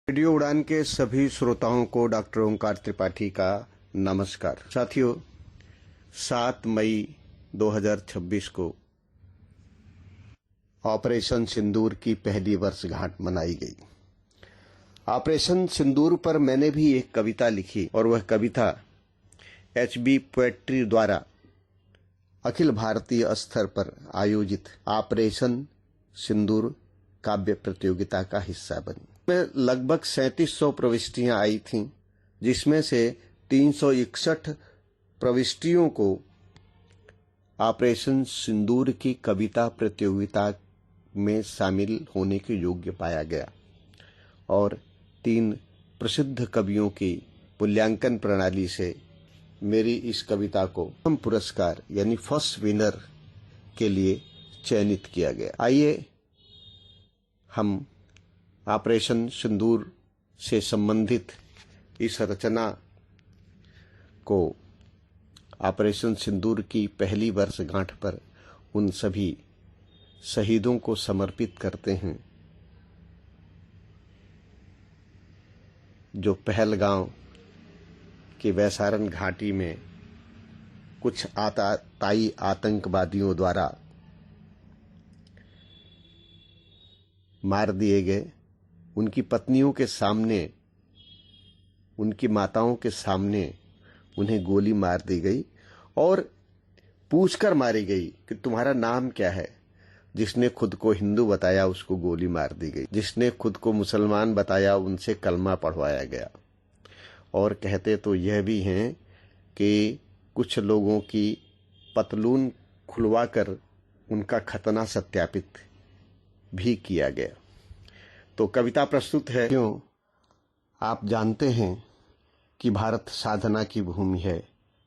Radio उड़ान के सभी श्रोताओं को डॉक्टर ओंकार त्रिपाठी का नमस्कार। साथियों, 7 मई 2026 को ऑपरेशन सिंदूर की पहली वर्षगांठ मनाई गई। ऑपरेशन सिंदूर पर मैंने भी एक कविता लिखी और वह कविता HB पोएट्री द्वारा अखिल भारतीय स्तर पर आयोजित ऑपरेशन सिंदूर काव्य प्रतियोगिता का हिस्सा बनी। में लगभग 3700 प्रविष्टियां आई थीं, जिसमें से 361 प्रविष्टियों को ऑपरेशन सिंदूर की कविता प्रतियोगिता में शामिल होने के योग्य पाया गया और 3 प्रसिद्ध कवियों की मूल्यांकन प्रणाली से मेरी इस कविता को प्रथम पुरस्कार यानी फर्स्ट विनर के लिए चयनित किया गया। आइए हम ऑपरेशन सिंदूर से संबंधित इस रचना को ऑपरेशन सिंदूर की पहली वर्षगांठ पर उन सभी शहीदों को समर्पित करते हैं जो पहलगांव के वैसारन घाटी में कुछ आतताई आतंकवादियों द्वारा मार दिए गए। उनकी पत्नियों के सामने, उनकी माताओं के सामने उन्हें गोली मार दी गई और पूछकर मारी गई कि तुम्हारा नाम क्या है। जिसने खुद को हिंदू बताया उसको गोली मार दी गई, जिसने खुद को मुसलमान बताया उनसे कलमा पढ़वाया गया। और कहते तो यह भी हैं कि कुछ लोगों की पतलून खुलवाकर उनका खतना सत्यापित भी किया गया। तो कविता प्रस्तुत है। क्यों आप जानते हैं कि भारत साधना की भूमि है,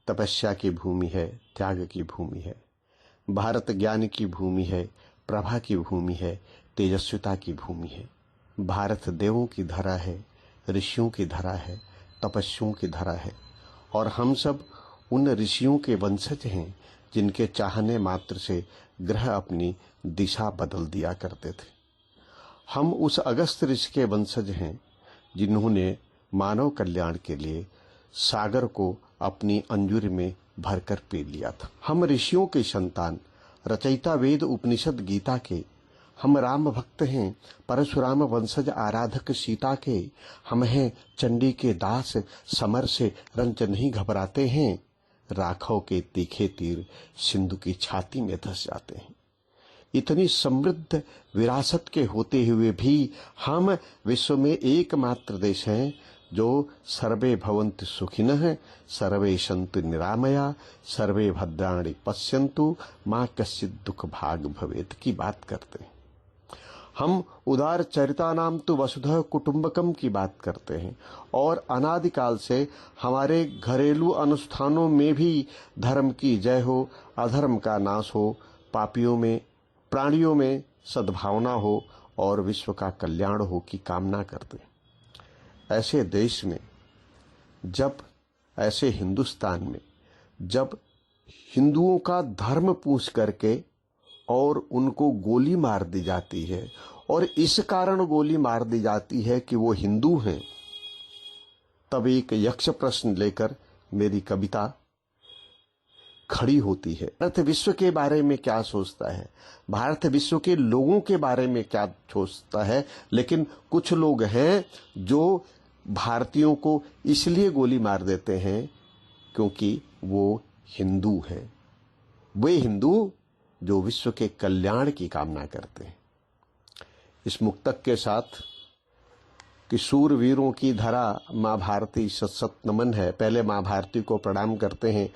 तपस्या की भूमि है, त्याग की भूमि है। भारत ज्ञान की भूमि है, प्रभा की भूमि है, तेजस्विता की भूमि है। भारत देवों की धरा है, ऋषियों की धरा है, तपस्वियों की धरा है। और हम सब उन ऋषियों के वंशज हैं जिनके चाहने मात्र से ग्रह अपनी दिशा बदल दिया करते थे। हम उस अगस्त ऋषि के वंशज हैं जिन्होंने मानव कल्याण के लिए सागर को अपनी अंजुर में भरकर पी लिया था। हम ऋषियों के संतान, रचयिता वेद उपनिषद गीता के। हम राम भक्त हैं, परशुराम वंशज आराधक सीता के। हम हैं चंडी के दास, समर से रंच नहीं घबराते हैं। राघव के तीखे तीर सिंधु की छाती में धंस जाते हैं। इतनी समृद्ध विरासत के होते हुए भी हम विश्व में एकमात्र देश हैं जो सर्वे भवन्तु सुखिनः, सर्वे सन्तु निरामया, सर्वे भद्राणि पश्यन्तु, मां कश्चित् दुख भाग भवेत् की बात करते हैं। हम उदार चरितानाम तो वसुधैव कुटुंबकम की बात करते हैं और अनादिकाल से हमारे घरेलू अनुष्ठानों में भी धर्म की जय हो, अधर्म का नाश हो, पापियों में, प्राणियों में सद्भावना हो और विश्व का कल्याण हो की कामना करते हैं। ऐसे देश में जब, ऐसे हिंदुस्तान में जब हिंदुओं का धर्म पूछ करके और उनको गोली मार दी जाती है और इस कारण गोली मार दी जाती है कि वो हिंदू हैं, तब एक यक्ष प्रश्न लेकर मेरी कविता खड़ी होती है। भारत विश्व के बारे में क्या सोचता है, भारत विश्व के लोगों के बारे में क्या सोचता है। लेकिन कुछ लोग हैं जो भारतीयों को इसलिए गोली मार देते हैं क्योंकि वो हिंदू हैं। वे हिंदू जो विश्व के कल्याण की कामना करते हैं। इस मुक्तक के साथ कि सूरवीरों की धरा माँ भारती सत नमन है। पहले माँ भारती को प्रणाम करते हैं।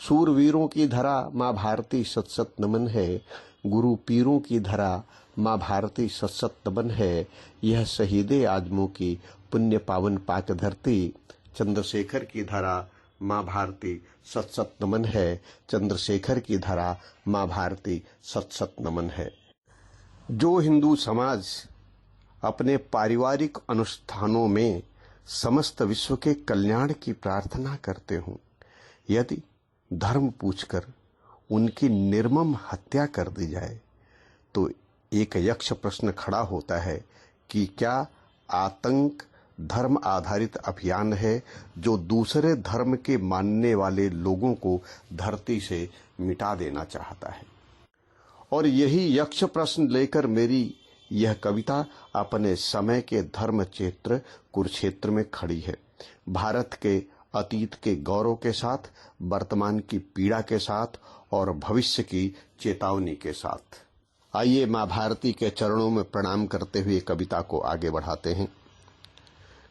सूरवीरों की धरा माँ भारती सत नमन है, गुरु पीरों की धरा माँ भारती सत नमन है। यह शहीदे आजमों की पुण्य पावन पाक धरती, चंद्रशेखर की धरा माँ भारती सत नमन है, चंद्रशेखर की धरा माँ भारती सत नमन है। जो हिंदू समाज अपने पारिवारिक अनुष्ठानों में समस्त विश्व के कल्याण की प्रार्थना करते हों, यदि धर्म पूछकर उनकी निर्मम हत्या कर दी जाए तो एक यक्ष प्रश्न खड़ा होता है कि क्या आतंक धर्म आधारित अभियान है जो दूसरे धर्म के मानने वाले लोगों को धरती से मिटा देना चाहता है। और यही यक्ष प्रश्न लेकर मेरी यह कविता अपने समय के धर्म क्षेत्र कुरुक्षेत्र में खड़ी है। भारत के अतीत के गौरव के साथ, वर्तमान की पीड़ा के साथ और भविष्य की चेतावनी के साथ। आइए माँ भारती के चरणों में प्रणाम करते हुए कविता को आगे बढ़ाते हैं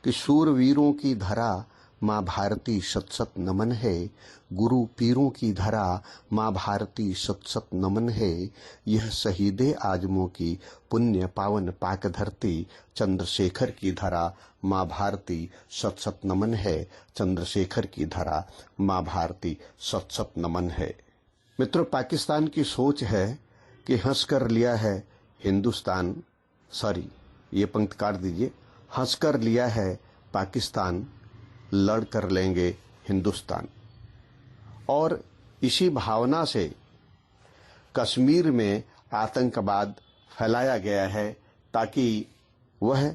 कि शूरवीरों की धरा माँ भारती शत शत नमन है, गुरु पीरों की धरा माँ भारती शत शत नमन है। यह शहीदे आजमों की पुण्य पावन पाक धरती, चंद्रशेखर की धरा माँ भारती शत शत नमन है, चंद्रशेखर की धरा माँ भारती शत शत नमन है। मित्रों, पाकिस्तान की सोच है कि हंस कर लिया है हिंदुस्तान, ये पंक्ति काट दीजिए, हंस कर लिया है पाकिस्तान, लड़ कर लेंगे हिंदुस्तान। और इसी भावना से कश्मीर में आतंकवाद फैलाया गया है ताकि वह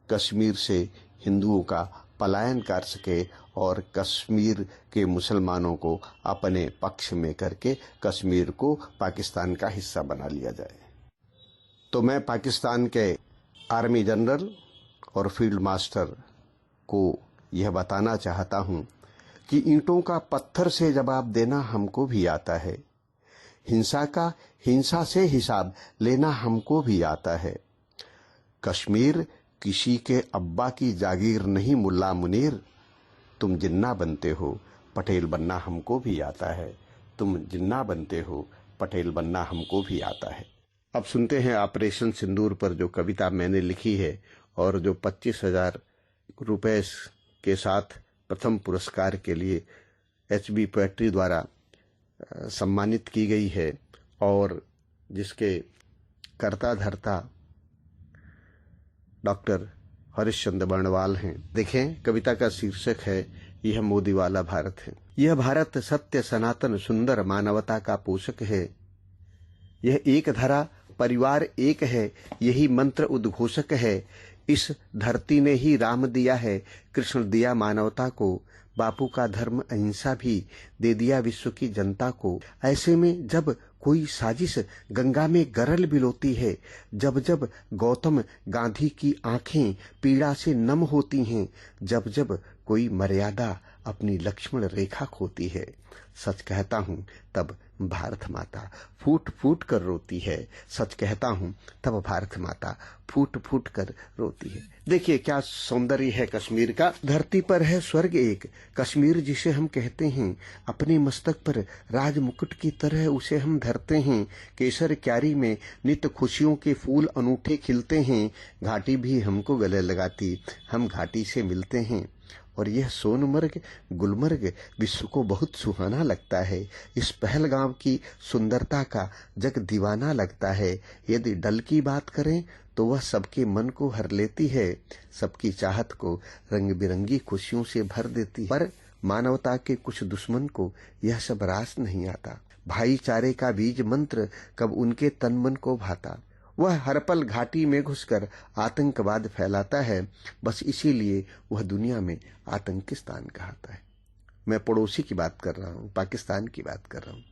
कश्मीर से हिंदुओं का पलायन कर सके और कश्मीर के मुसलमानों को अपने पक्ष में करके कश्मीर को पाकिस्तान का हिस्सा बना लिया जाए। तो मैं पाकिस्तान के आर्मी जनरल और फील्ड मास्टर को यह बताना चाहता हूं कि ईंटों का पत्थर से जवाब देना हमको भी आता है, हिंसा का हिंसा से हिसाब लेना हमको भी आता है। कश्मीर किसी के अब्बा की जागीर नहीं मुल्ला मुनीर, तुम जिन्ना बनते हो पटेल बनना हमको भी आता है, तुम जिन्ना बनते हो पटेल बनना हमको भी आता है। अब सुनते हैं ऑपरेशन सिंदूर पर जो कविता मैंने लिखी है और जो 25,000 रुपए के साथ प्रथम पुरस्कार के लिए HB पोएट्री द्वारा सम्मानित की गई है और जिसके कर्ता धर्ता डॉक्टर हरिश्चंद्र बर्णवाल हैं। देखें, कविता का शीर्षक है यह मोदी वाला भारत है। यह भारत सत्य सनातन सुंदर मानवता का पोषक है। यह एक धरा परिवार एक है, यही मंत्र उद्घोषक है। इस धरती ने ही राम दिया है, कृष्ण दिया मानवता को, बापू का धर्म अहिंसा भी दे दिया विश्व की जनता को। ऐसे में जब कोई साजिश गंगा में गरल बिलोती है, जब जब गौतम गांधी की आंखें पीड़ा से नम होती हैं, जब जब कोई मर्यादा अपनी लक्ष्मण रेखा खोती है, सच कहता हूँ तब भारत माता फूट फूट कर रोती है। सच कहता हूँ तब भारत माता फूट फूट कर रोती है। देखिए क्या सौंदर्य है कश्मीर का। धरती पर है स्वर्ग एक, कश्मीर जिसे हम कहते हैं, अपने मस्तक पर राज मुकुट की तरह उसे हम धरते हैं। केसर क्यारी में नित्य खुशियों के फूल अनूठे खिलते हैं, घाटी भी हमको गले लगाती, हम घाटी से मिलते हैं। और यह सोनमर्ग गुलमर्ग विश्व को बहुत सुहाना लगता है। इस पहलगाम की सुंदरता का जग दीवाना लगता है। यदि डल की बात करें तो वह सबके मन को हर लेती है, सबकी चाहत को रंग बिरंगी खुशियों से भर देती है। पर मानवता के कुछ दुश्मन को यह सब रास नहीं आता। भाईचारे का बीज मंत्र कब उनके तन मन को भाता। वह हर पल घाटी में घुसकर आतंकवाद फैलाता है, बस इसीलिए वह दुनिया में आतंकिस्तान कहता है। मैं पड़ोसी की बात कर रहा हूँ, पाकिस्तान की बात कर रहा हूँ।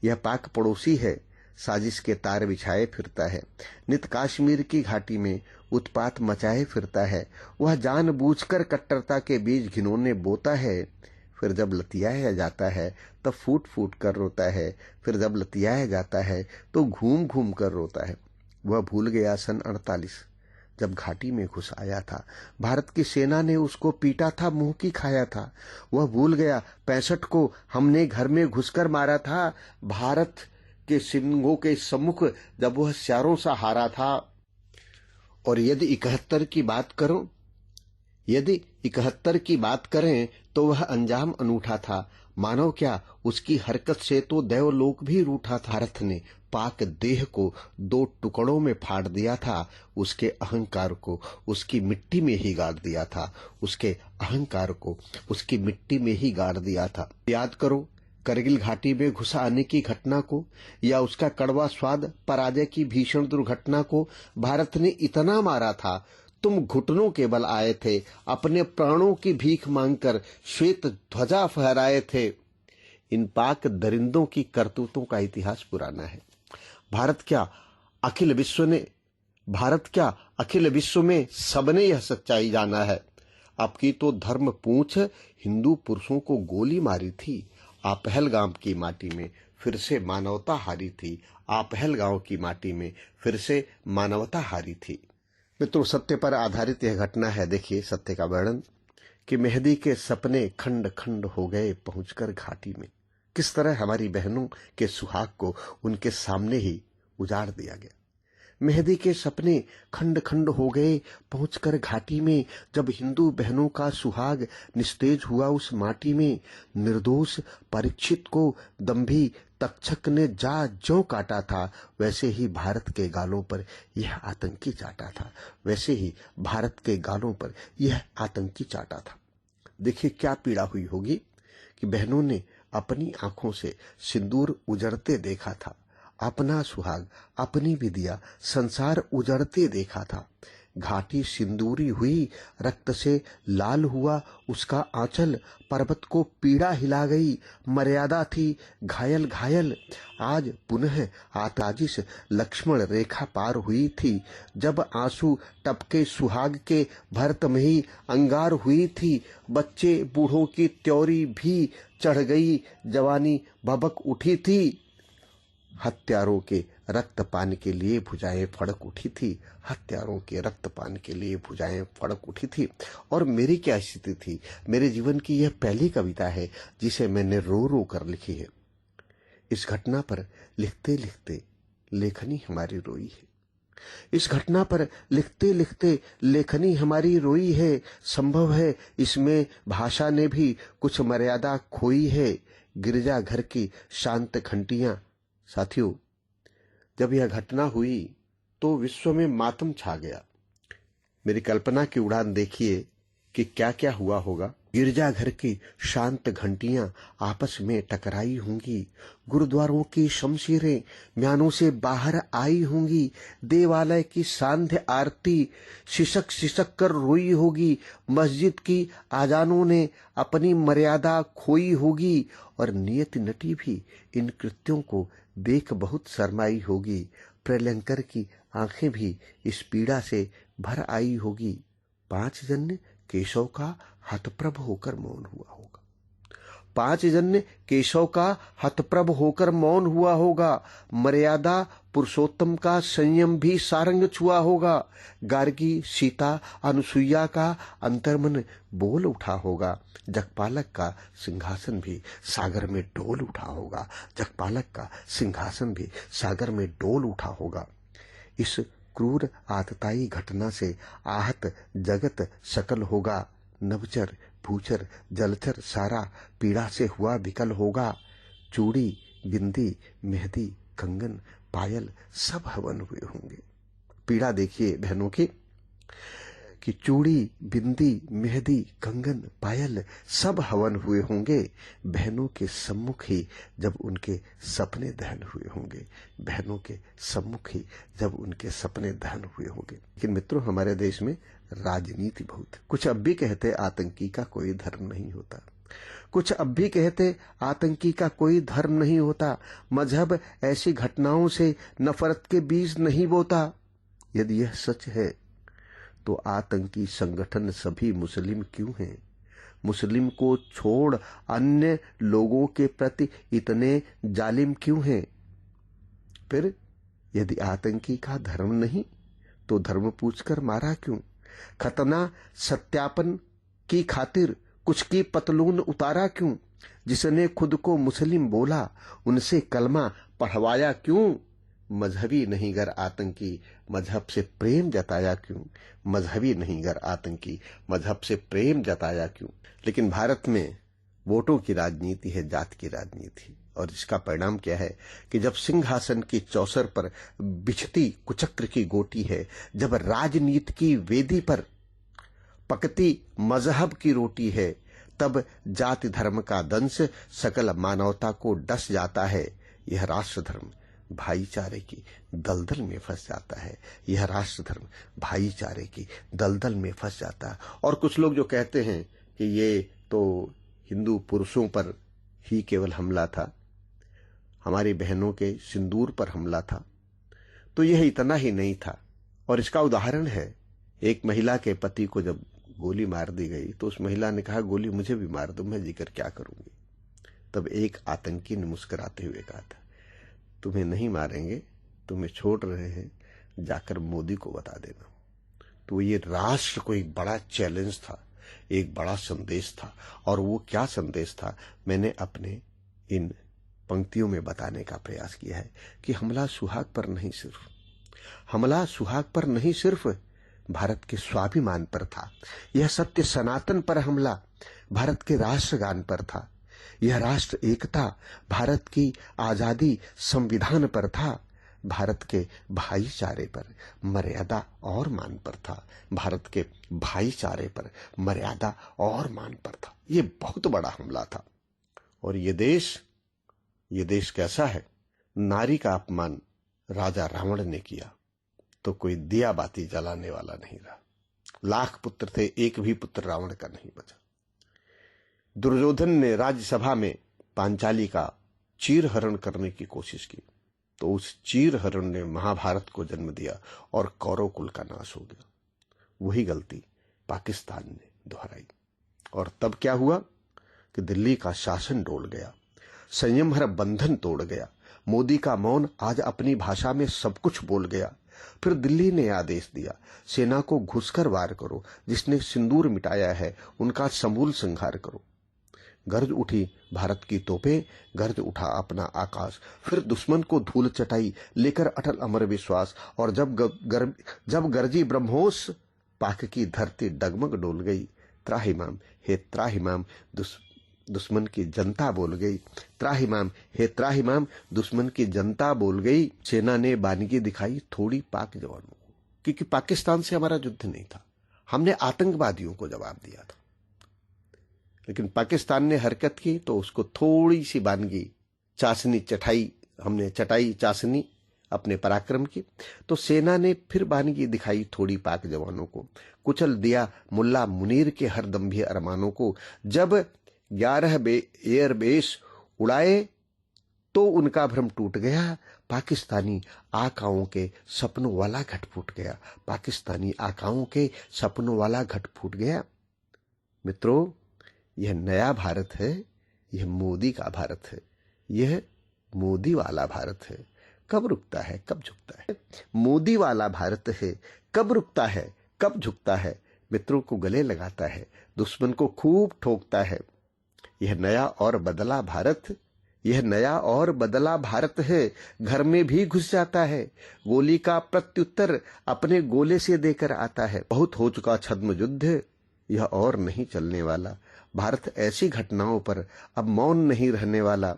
यह पाक पड़ोसी है, साजिश के तार बिछाए फिरता है, नित कश्मीर की घाटी में उत्पात मचाए फिरता है। वह जानबूझकर कट्टरता के बीज घिनौने बोता है, फिर जब लतियाया जाता है तब फूट फूट कर रोता है, फिर जब लतियाया जाता है तो घूम घूम कर रोता है। वह भूल गया सन 48 जब घाटी में घुस आया था, भारत की सेना ने उसको पीटा था, मुंह की खाया था। वह भूल गया 65 को हमने घर में घुसकर मारा था, भारत के सिंहों के सम्मुख जब वह स्यारों सा हारा था। और यदि 71 की बात करो, यदि 71 की बात करें तो वह अंजाम अनूठा था। मानव क्या, उसकी हरकत से तो देवलोक भी रूठा था। भारत ने पाक देह को 2 टुकड़ों में फाड़ दिया था, उसके अहंकार को उसकी मिट्टी में ही गाड़ दिया था, उसके अहंकार को उसकी मिट्टी में ही गाड़ दिया था। याद करो करगिल घाटी में घुस आने की घटना को, या उसका कड़वा स्वाद पराजय की भीषण दुर्घटना को। भारत ने इतना मारा था तुम घुटनों के बल आए थे, अपने प्राणों की भीख मांगकर श्वेत ध्वजा फहराए थे। इन पाक दरिंदों की करतूतों का इतिहास पुराना है। भारत क्या अखिल विश्व में सबने यह सच्चाई जाना है। अब की तो धर्म पूछ हिंदू पुरुषों को गोली मारी थी। आप पहलगाम की माटी में फिर से मानवता हारी थी। आप पहलगांव की माटी में फिर से मानवता हारी थी। मित्रों, सत्य पर आधारित यह घटना है। देखिए सत्य का वर्णन कि मेहदी के सपने खंड खंड हो गए पहुंचकर घाटी में। किस तरह हमारी बहनों के सुहाग को उनके सामने ही उजाड़ दिया गया। मेहदी के सपने खंड खंड हो गए पहुंचकर घाटी में। जब हिंदू बहनों का सुहाग निस्तेज हुआ उस माटी में, निर्दोष परीक्षित को दंभी तक्षक ने जा ज्यों काटा था, वैसे ही भारत के गालों पर यह आतंकी चाटा था। वैसे ही भारत के गालों पर यह आतंकी चाटा था। देखिए क्या पीड़ा हुई होगी कि बहनों ने अपनी आंखों से सिंदूर उजड़ते देखा था, अपना सुहाग, अपनी विद्या, संसार उजड़ते देखा था। घाटी सिंदूरी हुई, रक्त से लाल हुआ उसका आंचल, पर्वत को पीड़ा हिला गई। मर्यादा थी घायल घायल, आज पुनः आताजिश लक्ष्मण रेखा पार हुई थी। जब आंसू टपके सुहाग के भरत में ही अंगार हुई थी। बच्चे बूढ़ों की त्योरी भी चढ़ गई, जवानी भबक उठी थी। हत्यारों के रक्तपान के लिए भुजाएं फड़क उठी थी। हत्यारों के रक्तपान के लिए भुजाएं फड़क उठी थी। और मेरी क्या स्थिति थी। मेरे जीवन की यह पहली कविता है जिसे मैंने रो रो कर लिखी है। इस घटना पर लिखते लिखते लेखनी हमारी रोई है। इस घटना पर लिखते लिखते लेखनी हमारी रोई है। संभव है इसमें भाषा ने भी कुछ मर्यादा खोई है। गिरजा घर की शांत घंटियां। साथियों, जब यह घटना हुई तो विश्व में मातम छा गया। मेरी कल्पना की उड़ान देखिए कि क्या क्या हुआ होगा। गिरजाघर की शांत घंटियां आपस में टकराई होंगी। गुरुद्वारों की शमशीरें म्यानों से बाहर आई होंगी। देवालय की सांध्य आरती सिसक सिसक कर रोई होगी। मस्जिद की आजानों ने अपनी मर्यादा खोई होगी। और नियति नटी भी इन कृत्यों को देख बहुत शर्माई होगी। प्रलयंकर की आंखें भी इस पीड़ा से भर आई होगी। 5 जन्य केशव का हतप्रभ होकर मौन हुआ होगा। 5 जन्य केशव का हतप्रभ होकर मौन हुआ होगा। मर्यादा पुरुषोत्तम का संयम भी सारंग छुआ होगा। गार्गी सीता अनुसुईया का अंतर्मन बोल उठा होगा। जगपालक का सिंहासन भी सागर में डोल उठा होगा। जगपालक का सिंहासन भी सागर में डोल उठा होगा। इस क्रूर आतताई घटना से आहत जगत सकल होगा। नवचर भूचर जलचर सारा पीड़ा से हुआ विकल होगा। चूड़ी बिंदी मेहंदी कंगन पायल सब हवन हुए होंगे। पीड़ा देखिए बहनों की कि चूड़ी बिंदी मेहंदी कंगन पायल सब हवन हुए होंगे। बहनों के सम्मुख ही जब उनके सपने दहन हुए होंगे। बहनों के सम्मुख ही जब उनके सपने दहन हुए होंगे। लेकिन मित्रों, हमारे देश में राजनीति बहुत। कुछ अब भी कहते आतंकी का कोई धर्म नहीं होता। कुछ अब भी कहते आतंकी का कोई धर्म नहीं होता। मजहब ऐसी घटनाओं से नफरत के बीज नहीं बोता। यदि यह सच है तो आतंकी संगठन सभी मुस्लिम क्यों हैं? मुस्लिम को छोड़ अन्य लोगों के प्रति इतने जालिम क्यों हैं? फिर यदि आतंकी का धर्म नहीं तो धर्म पूछकर मारा क्यों? खतना सत्यापन की खातिर कुछ की पतलून उतारा क्यों? जिसने खुद को मुस्लिम बोला उनसे कलमा पढ़वाया क्यों? मजहबी नहीं गर आतंकी मजहब से प्रेम जताया क्यों? मजहबी नहीं गर आतंकी मजहब से प्रेम जताया क्यों? लेकिन भारत में वोटों की राजनीति है, जात की राजनीति। और इसका परिणाम क्या है कि जब सिंहासन की चौसर पर बिछती कुचक्र की गोटी है, जब राजनीति की वेदी पर पकती मजहब की रोटी है, तब जाति धर्म का दंश सकल मानवता को डस जाता है। यह राष्ट्र धर्म भाईचारे की दलदल में फंस जाता है। यह राष्ट्र धर्म भाईचारे की दलदल में फंस जाता है। और कुछ लोग जो कहते हैं कि ये तो हिंदू पुरुषों पर ही केवल हमला था, हमारी बहनों के सिंदूर पर हमला था, तो यह इतना ही नहीं था। और इसका उदाहरण है, एक महिला के पति को जब गोली मार दी गई तो उस महिला ने कहा, गोली मुझे भी मार दो, मैं जीकर क्या करूंगी। तब एक आतंकी ने मुस्कुराते हुए कहा था, तुम्हें नहीं मारेंगे, तुम्हें छोड़ रहे हैं, जाकर मोदी को बता देना। तो ये राष्ट्र को एक बड़ा चैलेंज था, एक बड़ा संदेश था। और वो क्या संदेश था, मैंने अपने इन पंक्तियों में बताने का प्रयास किया है कि हमला सुहाग पर नहीं सिर्फ भारत के स्वाभिमान पर था, यह सत्य सनातन पर हमला भारत के राष्ट्रगान पर था, यह राष्ट्र एकता, भारत की आजादी संविधान पर था, भारत के भाईचारे पर, मर्यादा और मान पर था, भारत के भाईचारे पर, मर्यादा और मान पर था। ये बहुत बड़ा हमला था। और ये देश कैसा है, नारी का अपमान राजा रावण ने किया तो कोई दिया बाती जलाने वाला नहीं रहा। लाख पुत्र थे, एक भी पुत्र रावण का नहीं बचा। दुर्योधन ने राज्यसभा में पांचाली का चीरहरण करने की कोशिश की तो उस चीरहरण ने महाभारत को जन्म दिया और कौरव कुल का नाश हो गया। वही गलती पाकिस्तान ने दोहराई। और तब क्या हुआ कि दिल्ली का शासन डोल गया, संयम हर बंधन तोड़ गया, मोदी का मौन आज अपनी भाषा में सब कुछ बोल गया। फिर दिल्ली ने आदेश दिया, सेना को घुसकर वार करो, जिसने सिंदूर मिटाया है उनका समूल संहार करो। गरज उठी भारत की तोपें, गरज उठा अपना आकाश, फिर दुश्मन को धूल चटाई लेकर अटल अमर विश्वास। और जब गरजी ब्रह्मोस, पाक की धरती डगमग डोल गई। त्राहिमाम हे त्राहिमाम, दुश्मन की जनता बोल गई। त्राहिमाम हे त्राहिमाम, दुश्मन की जनता बोल गई। सेना ने बानगी दिखाई थोड़ी पाक जवानों को, क्योंकि पाकिस्तान से हमारा युद्ध नहीं था, हमने आतंकवादियों को जवाब दिया था। लेकिन पाकिस्तान ने हरकत की तो उसको थोड़ी सी बानगी चाशनी चटाई, हमने चटाई चाशनी अपने पराक्रम की। तो सेना ने फिर बानगी दिखाई थोड़ी पाक जवानों को, कुचल दिया मुल्ला मुनीर के हर दम्भी अरमानों को। जब 11 एयरबेस उड़ाए तो उनका भ्रम टूट गया, पाकिस्तानी आकाओं के सपनों वाला घट फूट गया, पाकिस्तानी आकाओं के सपनों वाला घट फूट गया। मित्रों, यह नया भारत है, यह मोदी का भारत है, यह मोदी वाला भारत है। कब रुकता है, कब झुकता है? मोदी वाला भारत है, कब रुकता है, कब झुकता है? मित्रों को गले लगाता है, दुश्मन को खूब ठोकता है। यह नया और बदला भारत, यह नया और बदला भारत है, घर में भी घुस जाता है, गोली का प्रत्युत्तर अपने गोले से देकर आता है। बहुत हो चुका छद्म युद्ध, यह और नहीं चलने वाला। भारत ऐसी घटनाओं पर अब मौन नहीं रहने वाला।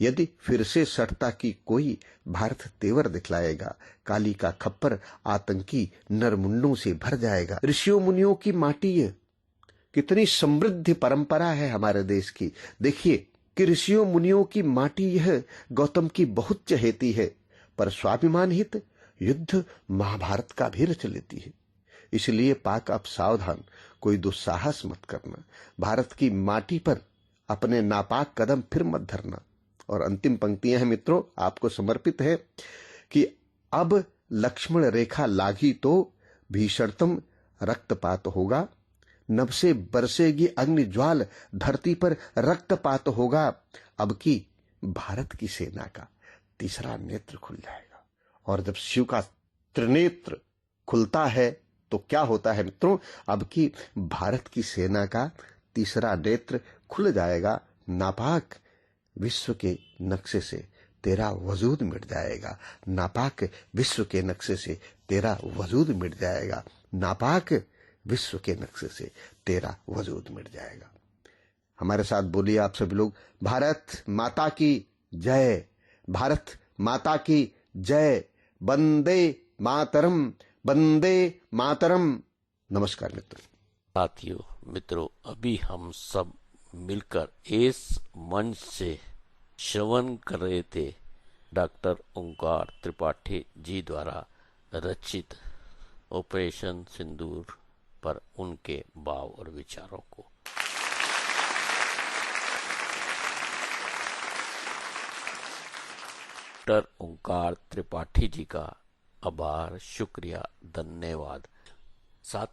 यदि फिर से सटता की कोई, भारत तेवर दिखलाएगा, काली का खप्पर आतंकी नरमुंडों से भर जाएगा। ऋषियों मुनियों की माटी है, कितनी समृद्ध परंपरा है हमारे देश की। देखिए कि ऋषियों मुनियों की माटी यह गौतम की बहुत चहेती है, पर स्वाभिमान हित युद्ध महाभारत का भी रच लेती है। इसलिए पाक अब सावधान, कोई दुस्साहस मत करना, भारत की माटी पर अपने नापाक कदम फिर मत धरना। और अंतिम पंक्तियां हैं मित्रों, आपको समर्पित है कि अब लक्ष्मण रेखा लागी तो भीषणतम रक्तपात होगा, नभ से बरसेगी अग्नि ज्वाल, धरती पर रक्तपात होगा। अब की भारत की सेना का तीसरा नेत्र खुल जाएगा। और जब शिव का त्रिनेत्र खुलता है तो क्या होता है मित्रों? अब की भारत की सेना का तीसरा नेत्र खुल जाएगा। नापाक विश्व के नक्शे से तेरा वजूद मिट जाएगा, नापाक विश्व के नक्शे से तेरा वजूद मिट जाएगा, नापाक विश्व के नक्शे से तेरा वजूद मिट जाएगा। हमारे साथ बोलिए आप सभी लोग, भारत माता की जय, भारत माता की जय, वंदे मातरम, वंदे मातरम। नमस्कार मित्रों। साथियों मित्रों, अभी हम सब मिलकर इस मंच से श्रवण कर रहे थे डॉक्टर ओंकार त्रिपाठी जी द्वारा रचित ऑपरेशन सिंदूर पर उनके भाव और विचारों को। डॉक्टर ओंकार त्रिपाठी जी का आभार, शुक्रिया, धन्यवाद। साथ